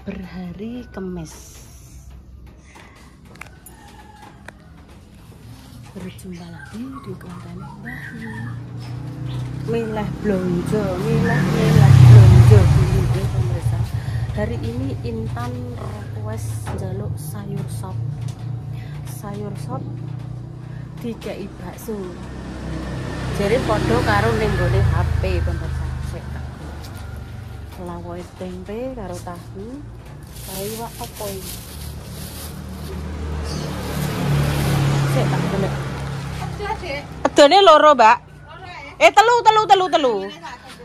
berhari Kamis. Berjumpa lagi di konten Wahyu. Milah blonjo, milah blonjo dulu ya pemirsa. Hari ini Intan request njaluk sayur sop. Sayur sop dikai bakso. Jadi podo karo ning gone HP pemirsa. Sik tak lawoe tempe karo tahu. Karo iwak apa iki? Sik tak golek. Edone loro, Mbak. Telu.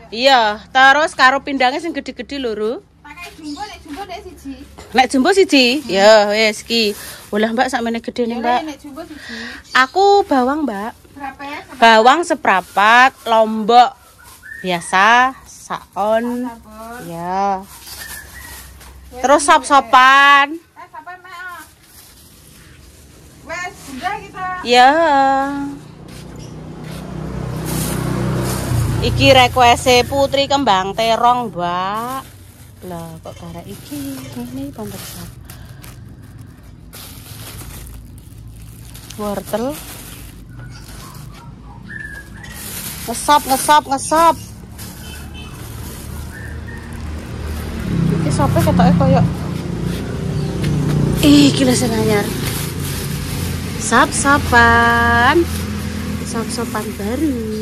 Iya, terus karo pindangnya sing gede-gede loro. Pakai jumbo, nek jumbo dek siji. Nek jumbo siji? Ya, wis iki. Olah Mbak sakmene gedene, Mbak. Nek jumbo siji. Aku bawang, Mbak. Berapa ya? Bawang seprapat, lombok biasa, saon. Ya. Terus sop-sopan. Sampai mek. Wes, sudah kita. Ya. Iki request Putri Kembang Terong, Mbak. Lah kok karek iki ngene pemirsa. Wortel. Ngesop. Iki sope ketoke koyo iki lho sing anyar. Sop-sopan baru.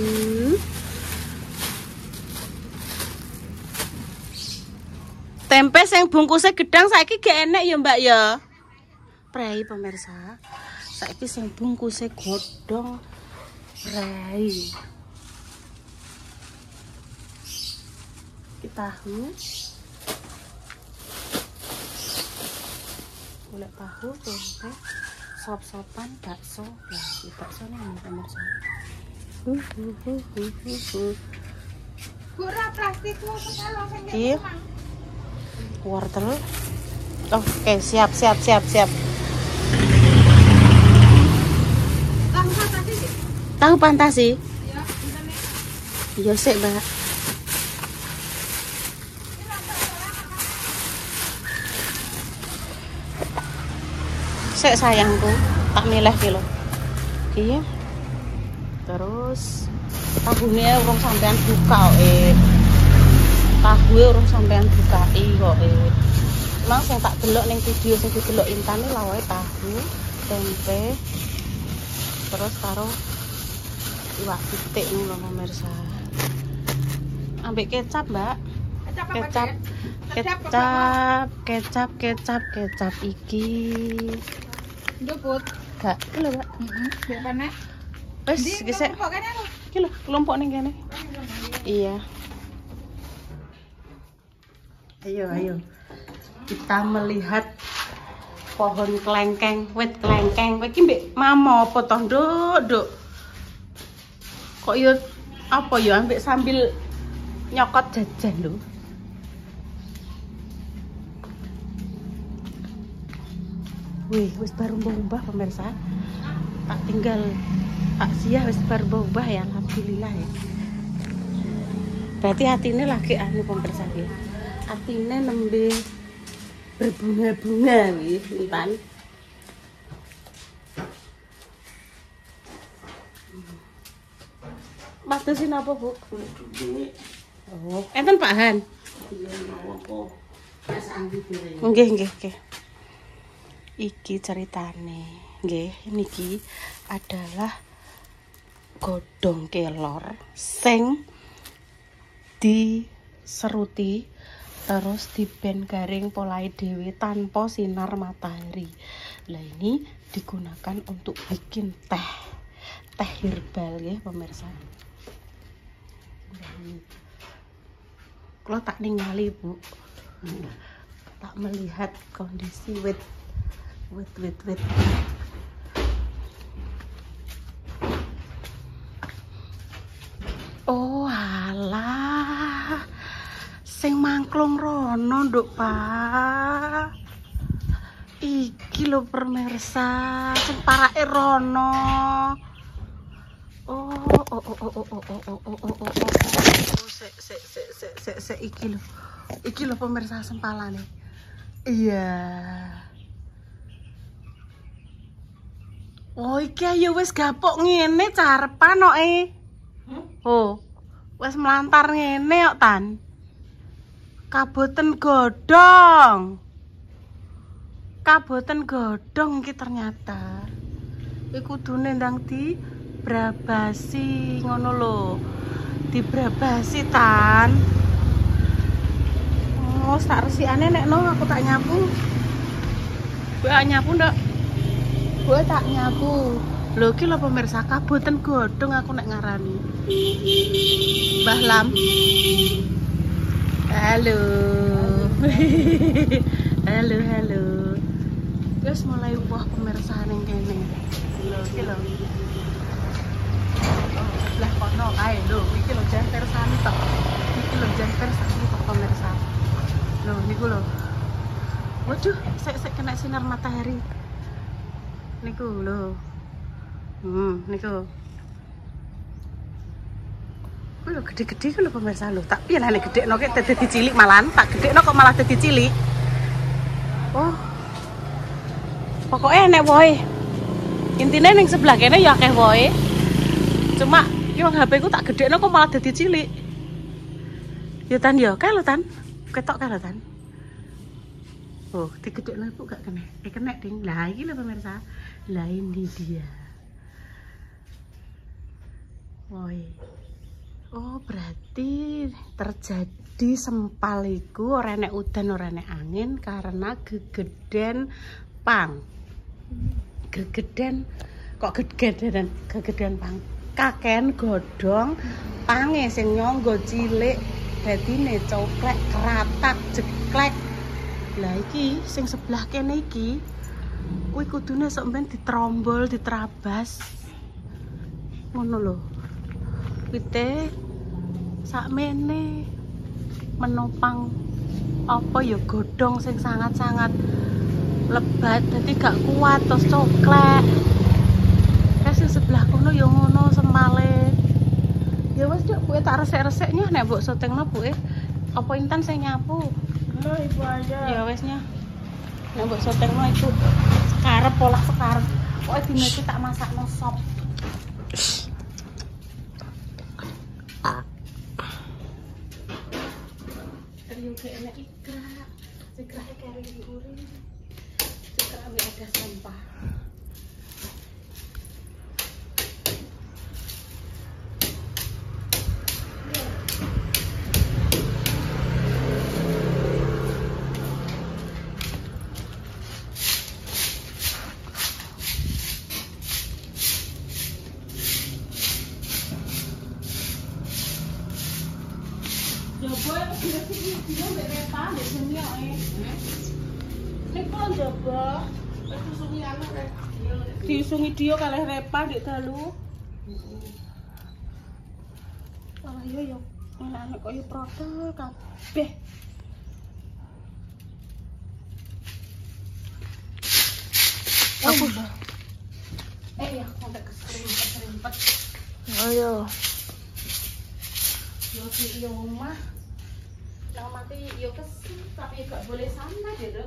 Tempe sing bungkusnya gedang saiki gak enek ya, Mbak ya. Prei pemirsa. Saiki sing bungkusnya godhong prei. Kita tahu. Golek tahu, tempe, sop-sopan, bakso. Lah, iki baksone ini pemirsa. Gura plastikmu kalau sing Iya. Wortel. Oke, siap. Tahu fantasi? Ya, intane. Iya sik, Mbak. Sik sayangku, tak milih ki lho. Iya. Terus tahunya urung sampean buka kok. Tahu urung sampean bukai kok. Emang sing tak delok ning video sing didelok Intan iki lawae tahu, tempe. Terus karo iwak pitik ngono pemirsa. Ambek kecap, Mbak. Kecap iki. Nduput. Gak lho, Mbak. Mbek panek. Wis gesek. Iki lho, kelompok ning kene. Iya. Ayo. Kita melihat pohon kelengkeng, wit kelengkeng. Kowe iki mbek mama apa to, Nduk? Kok ya apa ya ambek sambil nyokot jajan lho. Wih, wis baru mbah pemirsa. Tak tinggal tak siah wis baru mbah ya, alhamdulillah ya. Berarti hatine lagi anu pemirsa ya. Hatine nembe berbunga-bunga wih, Intan. Mas dosin apa, Bu? Oh, enten Pak Han. Nggih. Iki ceritane. Nggih, niki adalah godhong kelor sing diseruti terus diben garing polai dhewe tanpa sinar matahari. Lah ini digunakan untuk bikin teh herbal ya pemirsa. Kalau tak ningali, Bu, tak melihat kondisi wit. Oh alah, sing mangklung rono, Nduk, Pak. Iki lho pemirsa, sing parake rono. Oh, sek iki lho. Iki lho pemirsa sempalane. Iya. Oh, iki ayo wis gapok ngene carepan kok Oh. Wis melantar ngene kok Tan. Kaboten godhong. Kaboten godhong iki ternyata. Iku kudune ndang di brabasi ngono lho. Dibrabasi Tan. Oh, sak resikane nek no aku tak nyapu. Gue nyapu ndak? Gue tak nyapu. Lho iki lho pemirsa kaboten godhong aku nek ngarani. Mbah Lam. Halo. Halo. Wis mulai wah pemirsa ning kene. Lho iki lho. Lah kono ae lho iki lho jan persani tok. Iki lho jan persani tok pemirsa. Loh, niku lho. Waduh, sek kena sinar matahari. Niku lho. Niku. Kuwi lho gede-gede ku lho pemirsa lho. Tak piye lah nek gedekno kek dadi cilik malahan, tak gedekno kok malah dadi cilik. Oh. Pokoknya enek wohe. Intine ning sebelah kene ya akeh wohe. Cuma yo HP ku tak gedekno kok malah dadi cilik. Ya Tan yo, kae lho Tan. Ketok kan Tan. Oh, digedekno iku gak kena. Kena ding. Lah iki lho pemirsa. Lah ini dia. Woi. Oh, berarti terjadi sempal iku ora enek udan ora enek angin karena gegeden pang. Gegeden kok gegeden pang. Kaken godhong pange sing nyangga cilik. Dadine coklek keratak jeklek. Lah iki sing sebelah kene iki kuwi kudune sok ben ditrombol, diterabas. Ngono lho. Pite sakmene menopang apa ya godhong sing sangat-sangat lebat dadi gak kuat terus coklek. Terus sing sebelah kono ya ngono sempale. Ya wes Cuk, buke tak resek-reseknya nek mbok syutingno buke. Apa Intan sing nyapu? Loh, ibu aja. Ya wesnya. Nek mbok syutingno itu sekarep pola sekarep. Pokoke dina iki tak masakno sop. Ayo ke enak ikrak. Ikrake kari diuri. Ikrak ada sampah. Coba video mbek Repa mbek Sumi kok nek kon coba disungi anak rek. Disungi dia kalih Repa ndek dalu. Wah yo anak-anak kok yo protol kabeh. Aku ya sampai keserimpet. Ayo. Yo di rumah. Lah mati yo kesel tapi gak boleh sama gitu.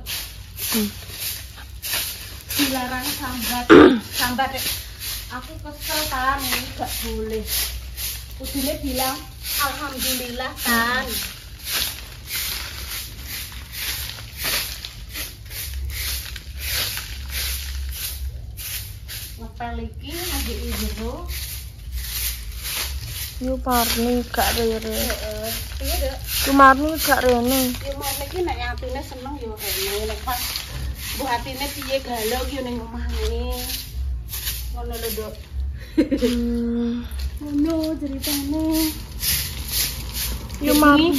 Dilarang sambat. Aku kesel kan ini gak boleh. Kudune bilang alhamdulillah kan. Ngepel iki nang jero. Yu Marni gak rene. Heeh. Piye, Dek? Yu Marni gak rene. Yu Marni iki nek atine seneng yo rene. Nek pas mbok atine piye galau yo ning omah ngene. Ngono lho, Dok. Ngono ceritane. Yu Marni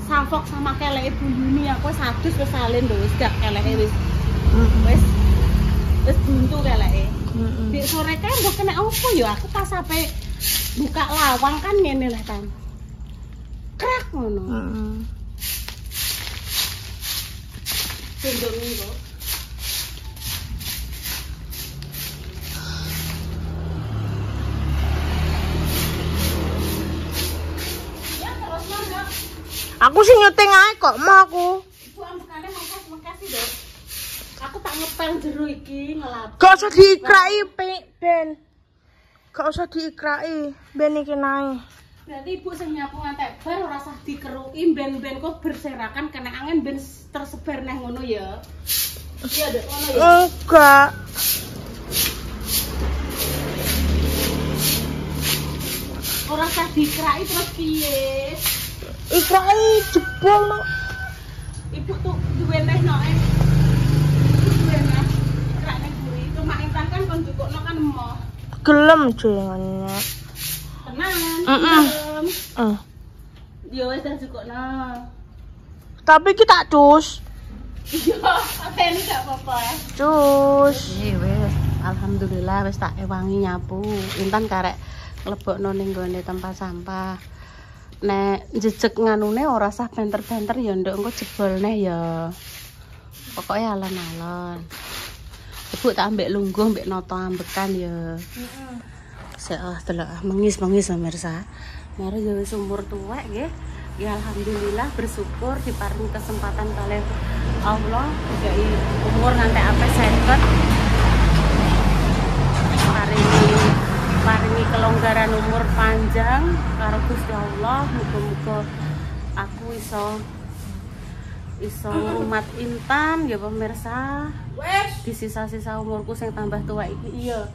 safok sama keleke buyuni aku wis adus wis salin lho wis gak keleke wis. Wis buntu keleke. Di sore kan mbok kena opo yo aku pas sampai buka lawang kan ngene lah Tan. Krak ngono. Tunduk minggu. Ya terus mana? Aku Aku sih nyuting ae kok mau aku. Ibu ambekane makasih dong. Aku tak ngepel jero iki ngelap. Gak usah diikrai, Ben. Gak usah diikrai, Ben iki nae. Berarti ibu sing nyapu ngantek bar ora usah dikeruki ben-ben kok berserakan kena angin ben tersebar neh ngono ya. Iya, Dek, ngono ya. Enggak. Ora usah dikrai terus piye? Ikrai jebol no. Ibu tuh duwe neh no. Duwe neh. Ikrak neh buri. Cuma intan kan kon jukukno kan emoh. Gelem jenenge. Tenan. Heeh. Ya wis dah jukukno. Tapi kita cus. Iya, atene gak apa-apa. Cus. Wis, alhamdulillah wis tak ewangi nyapu. Intan karek lebokno ning gone tempat sampah. Nek jejeg nganune ora usah banter-banter ya nduk engko jebol neh ya. Pokoke alon-alon. Ibu tak ambek lungguh ambek noto ambekan ya. Heeh. Delok mengis-mengis pemirsa. Mari ya wis umur tuwek nggih. Ya alhamdulillah bersyukur diparingi kesempatan kalih Allah dikai umur nganti ape 50. Paringi kelonggaran umur panjang karo Gusti Allah. Muga-muga aku iso ngrumat Intan ya pemirsa. Di sisa-sisa umurku sing tambah tua iki iya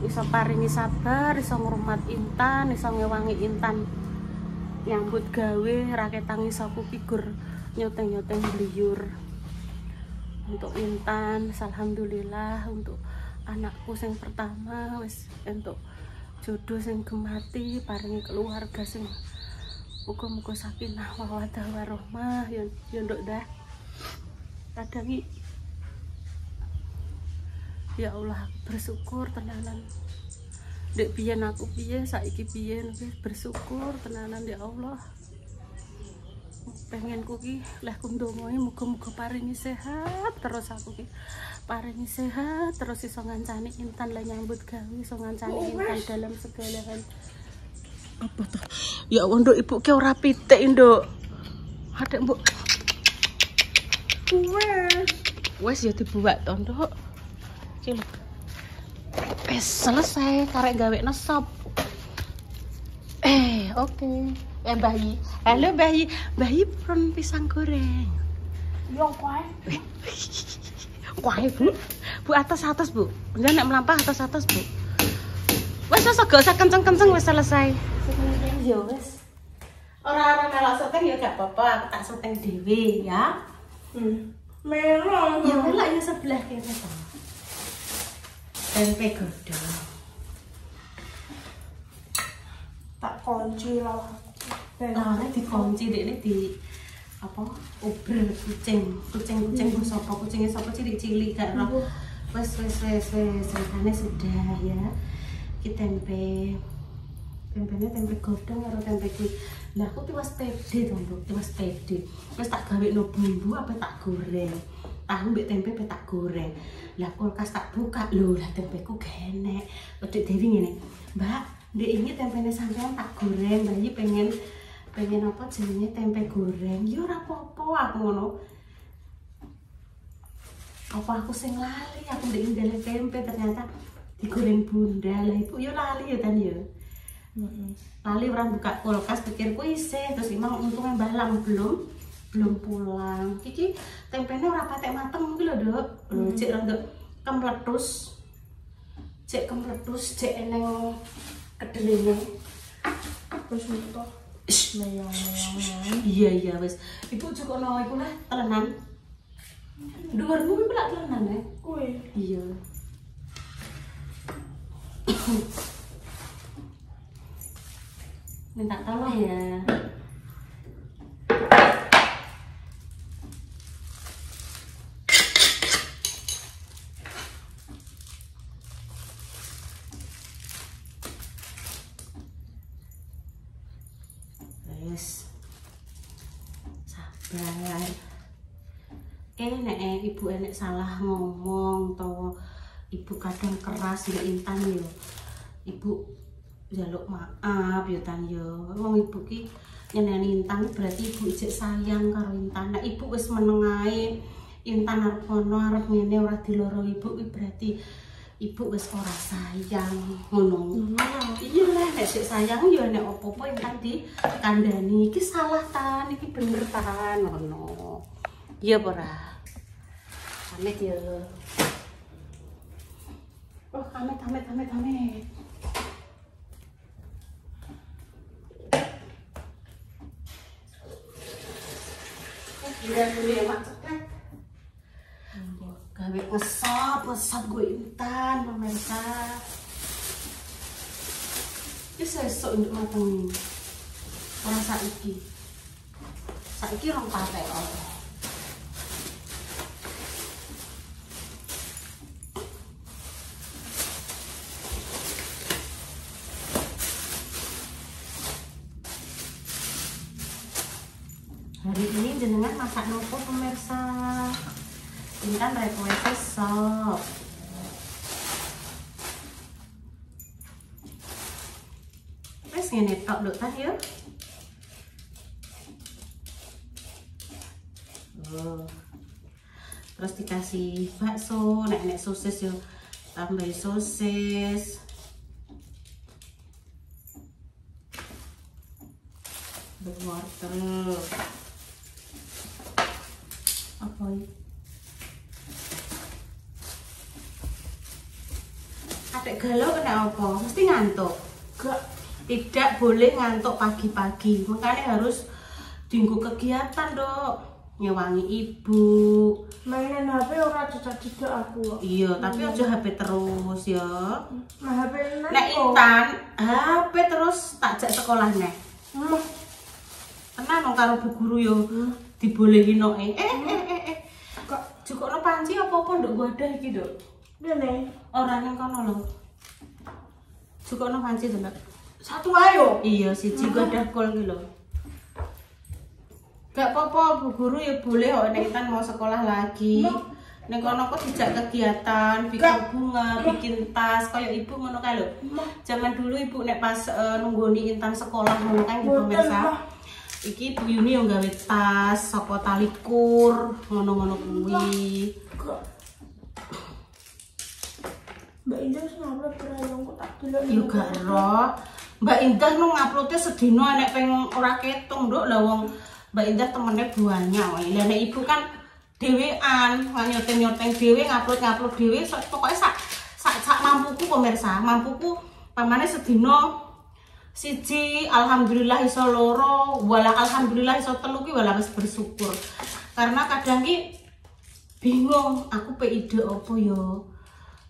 iso paringi sabar, iso ngrumat Intan, iso ngewangi Intan nyambut gawe raketang iso aku figur nyoteng-nyoteng bliyur untuk Intan. Alhamdulillah untuk anakku sing pertama wis entuk jodoh sing gemati, paringi keluarga sing muga-muga sakinah mawaddah warahmah ya nduk dah. Kadang ya Allah bersyukur tenanan. Dek biyen aku piye, saiki piye bersyukur tenanan ya Allah. Pengenku ki leh kundongoe muga-muga paringi sehat terus aku ki. Paringi sehat terus iso ngancani Intan lah nyambut gawe, iso ngancani Intan dalam segala hal. Apa tuh? Ya Allah nduk ibu ki ora pitik nduk. Adek mbok. Wes ya dibuat to nduk. Iki lho. Selesai karek gawe nesop. Oke. Bayi. Halo bayi. Bayi pun pisang goreng. Yo kuai. Kuai, Bu. Bu atas, Bu. Enggak nek melampah atas, Bu. Wes gak usah kenceng-kenceng wis selesai. Ya wis. Ora melok seteng ya gak apa-apa, aku tak seteng dhewe ya. Merah. Ya melok ya sebelah kene to. Tempe godhong. Tak kunci lah. Nek dikunci dekne di apa? Uber kucing ku sapa? Kucinge sapa cilik-cilik gak ora. Wes rencana sudah ya. Iki tempenya tempe godhong karo tempe kuwi. Lah aku tiwas pede to, Nduk, tiwas pede. Wis tak gawekno bumbu apa tak goreng. Tahu mbek tempe pe tak goreng. Lah kulkas tak buka lho, lah tempeku genek. Wedhek Dewi ngene. Mbak, ndek ini tempene sampean tak goreng. Bayi pengen apa jenenge tempe goreng. Ya ora apa-apa aku ngono. Apa aku sing lali, aku ndek ndele tempe ternyata digoreng bunda. Lah ibu yo lali ya kan ya. Lali orang buka kulkas pikirku isih terus imang untungnya Mbah Lang belum pulang. Iki tempenya ora patek mateng iki lho, Nduk. Cek rada kemletus. Cek eneng kedelene. Terus itu meyang-meyang. Iya wis. Ibu cukono iku lah telenan. Dhuwurmu iku lak telenan ya? Kuwi. Iya. Minta tolong ya. Wes. Sabar. Nek ibu enek salah ngomong atau ibu kadang keras mbek Intan yo. Ibu njaluk maaf ya Tan yo. Wong ibu ki nyeneni Intan berarti ibu ijek sayang karo Intan. Nek ibu wis meneng ae Intan arep ngono arep ngene ora diloro ibu berarti ibu wis ora sayang ngono. Iya lah nek sik sayang ya nek opo-opo Intan dikandani iki salah tan iki bener tan ngono. Iya ora? Amit ya. Oh, amit. Giliran dulu ya mak cepat. Gawe ngesop gue Intan pemirsa. Ini sesuk untuk mateng. Ora saiki. Saiki rong patek oleh. Hari ini jenengan masak nopo pemirsa? Intan request sop. Wes ngene tok nduk tah ya. Oh. Terus dikasih bakso, nek sosis yo tambah sosis. Wortel. Apa ini? Adek galau kena apa? Mesti ngantuk. Tidak boleh ngantuk pagi-pagi. Makanya harus dienggo kegiatan, Dok. Nyewangi ibu. Mainan HP ora cocok-cocok aku. Iya, tapi aja HP terus ya. Nah, HP nek Intan, HP terus tak jak sekolah nek. Tenan karo Bu Guru yo dibolehi noe. Kok jukokno panci apa-apa nduk wadah iki, Nduk? Ngene. Ora ning kono lho. Jukokno panci to, Mbak. Satu ayo. Iya, siji wadah kol iki lho. Gak apa-apa, Bu Guru ya boleh kok nek Intan mau sekolah lagi. Nek kono kok dijak kegiatan, bikin bunga, bikin tas, kaya ibu ngono kae lho. Zaman dulu ibu nek pas nunggoni Intan sekolah ngono kan gitu pemirsa. Iki Bu Yuni yang gawe tas, saka tali kur, ngono-ngono kuwi. Mbak Indah ngupload berayong kok tak delok. Yo gak roh. Mbak Indah nu nguploadnya sedina nek pengen ora ketung, Nduk. Lah wong Mbak Indah temene banyak wae. Lah nek ibu kan dhewean, nyoteng-nyoteng dhewe, ngupload dhewe, pokoke sak mampuku pemirsa. Mampuku pamane sedina siji alhamdulillah iso loro, wala alhamdulillah iso telu ki wala wis bersyukur. Karena kadang ki bingung aku pe ide apa yo.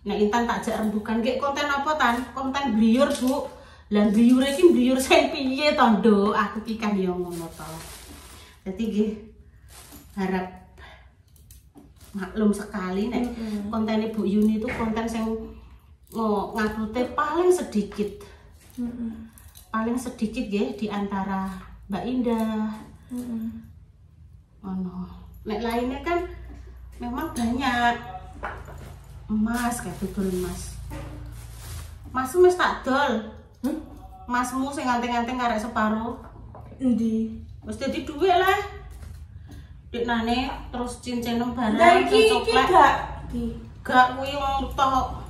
Nek Intan tak jak rembukan ki konten apa tan? Konten bliyur, Bu. Lah bliyure iki bliyur sing piye to, Nduk? Aku ki kan yo ngono to. Dadi nggih harap maklum sekali nek konten Bu Yuni itu konten sing ngupload paling sedikit. Paling sedikit ya di antara Mbak Indah. Nek lainnya kan memang banyak. Emas kayak dodol emas. Masmu wis tak dol. Masmu sing nganteng-nganteng karek separo. Endi? Wis dadi dhuwit lah. Dik nane terus cincin barang coklat. Gak kuwi wong tok.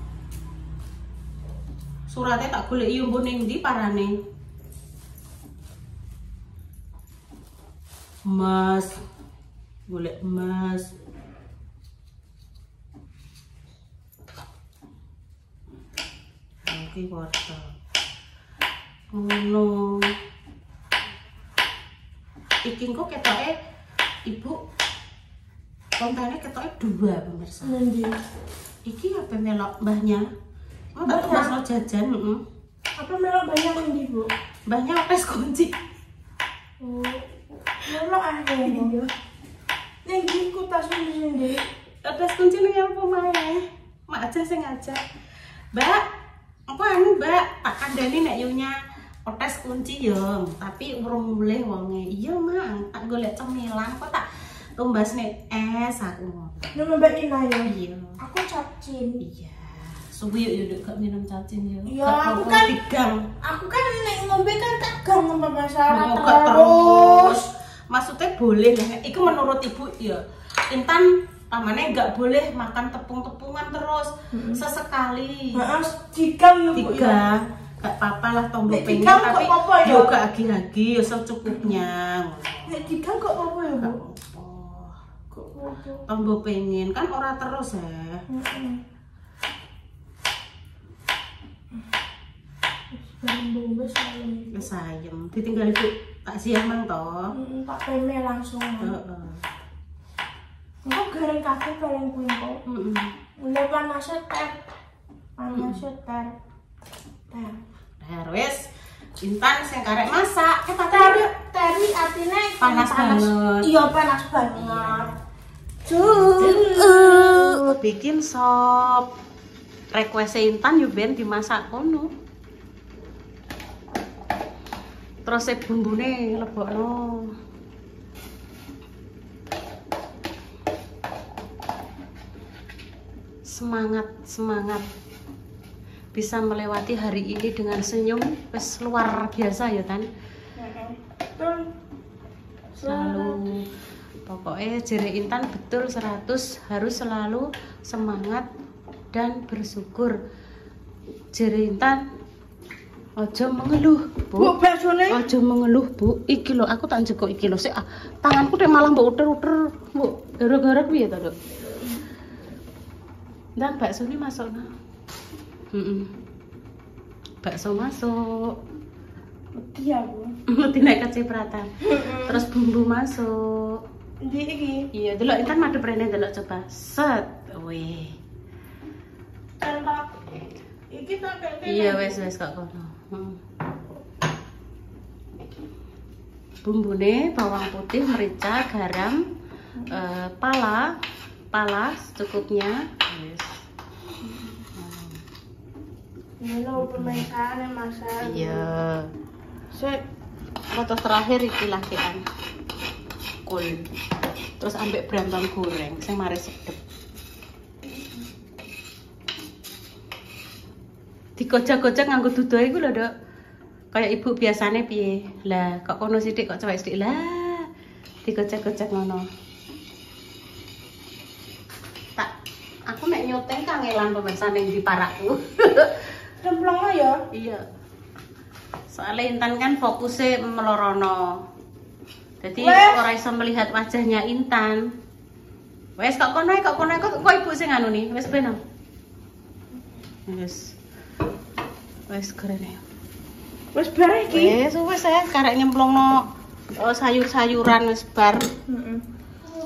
Suratnya tak golek yo mbok ning ndi parane. Emas. Golek emas. Iki wortel. Ngono. Iki kok ketoke ibu kontennya ketoke 2 pemirsa. Ngendi? Iki apa melok mbahnya? Oh, tak mas lo jajan, Apa melok banyak ngendi, Bu? Mbahnya tes kunci. Oh. Melok ae. Ning iki ku tas ngendi? Tes kunci ning apa mae? Mak aja sing ngajak. Mbak, apa anu, Mbak? Tak kandhani nek yunya tes kunci yo, tapi urung mulih wonge. Iya, Mak, tak golek cemilan kok tak tumbas nek es aku ngono. Nang Mbak Ina ya? Iya. Aku cacing. Iya. Suwi ya udah gak minum cacing ya. Ya Gak aku apa-apa, kan digang. Aku kan nek ngombe kan tak gang masalah Mau gak terus. Maksudnya boleh lah. Itu menurut ibu ya. Intan pamane nggak boleh makan tepung-tepungan terus. Sesekali. Heeh, digang ya Bu ya. Digang. Gak apa-apa lah tombol Nek pengen digang tapi kok apa ya? yo gak agi-agi ya secukupnya. Nek digang kok apa ya Bu? Kok tombol pengen kan ora terus ya. Wis sayem. Ditinggal ibu tak siang mang toh. Tak peme langsung. Heeh. Engko goreng kabeh bareng kuwi kok. Heeh. Mulai panasnya teh. Panasnya teh. Wis Intan sing karek masak. Teri artinya Panas banget. Iya, panas banget. Bikin sop. Request Intan yo ben dimasak kono. Terus bumbune lebokno. Semangat. Bisa melewati hari ini dengan senyum wis luar biasa ya Tan. Selalu pokoknya jere Intan betul 100 harus selalu semangat dan bersyukur. Jere Intan ojo mengeluh, Bu. Ojo mengeluh, Bu. Iki lho aku tak njekok iki lho sik tanganku nek malah mbok uter-uter, Bu. Gara-gara piye to, Dok? Dan bakso ini masuk nah. Bakso masuk. Iya, Bu. Mesti naik kecipratan. Terus bumbu masuk. Ndi iki? Iya, delok Intan madhep rene delok coba. Set. Weh. Entak. Iki tak kene. Iya, wes kok kono. Bumbune bawang putih, merica, garam, pala secukupnya. Yes. Ini lo pemeriksaan masak. Iya. Foto terakhir iki lakian. Kul. Terus ambek brambang goreng sing mari sedep. Dikocak-kocak nganggo dudo iku lho, Dok. Kayak ibu biasane piye? Lah, kok kono sithik kok cewek sithik lah. Dikocak-kocak ngono. Tak aku nek nyoteng kangelan pemirsa ning di parakku. Cemplong ya? Iya. Soalnya Intan kan fokusnya melorono. Jadi ora iso melihat wajahnya Intan. Wes kok kono kok ibu sing anu nih, wes ben. Wes keren ya. Wes bar iki. Wes karek nyemplungno sayur-sayuran wis bar.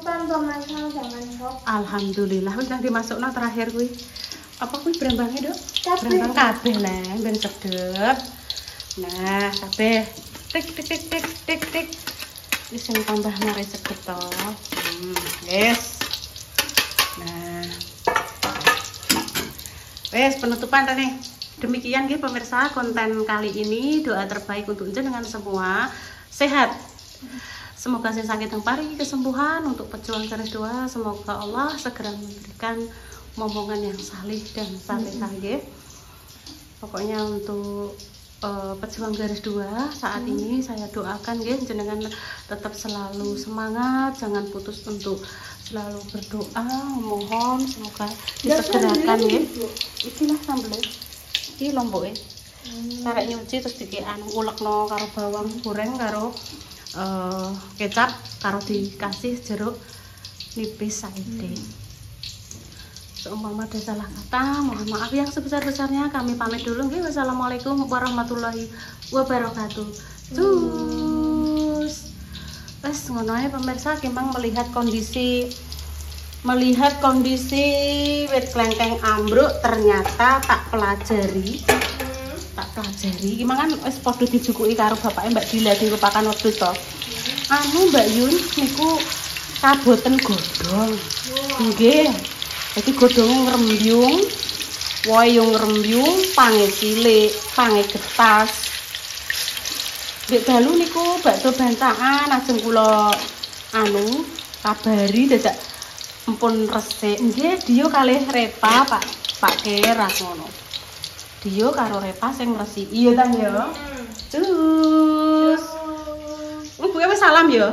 Kan pemasak jangan sok. Alhamdulillah wis nang dimasukno terakhir kuwi. Apa kuwi brambangnya, Dok? Brambang kabeh lah, ben sedep. Nah, kabeh tik. Wis sing tambah mari sedep to. Yes. Nah. Wes penutupan nih. Demikian nggih pemirsa konten kali ini, doa terbaik untuk jenengan semua sehat. Semoga saya sakit yang paringi kesembuhan untuk pejuang garis 2. Semoga Allah segera memberikan momongan yang salih dan saleh. Pokoknya untuk pejuang garis 2 saat ini saya doakan nggih jenengan tetap selalu semangat, jangan putus untuk selalu berdoa, mohon semoga disegerakan nggih. Ikilah sambelnya. Iki lomboke. Karek nyuci terus dikekan ulekno karo bawang goreng karo kecap karo dikasih jeruk nipis saiki. Seumpama ada salah kata, mohon maaf yang sebesar-besarnya. Kami pamit dulu nggih. Wassalamualaikum warahmatullahi wabarakatuh. Terus wes ngono ae pemirsa, kemang melihat kondisi wit klengkeng ambruk ternyata tak pelajari. Gimana kan wis padha dijukuki karo bapake Mbak Dila dirupakan wedhus to. Anu Mbak Yun niku kaboten godhong. Nggih. Jadi godhonge ngrembyung, wohe yo ngrembyung, pange cilik, pange getas. Nek dalu niku bakso bantakan ajeng kula kabari dadak Ampun resik. Nggih, Dio kalih Repa, Pak Keras ngono. Dio karo Repa sing ngresiki. Iya ta ya. Cus. Ibuke wis salam ya.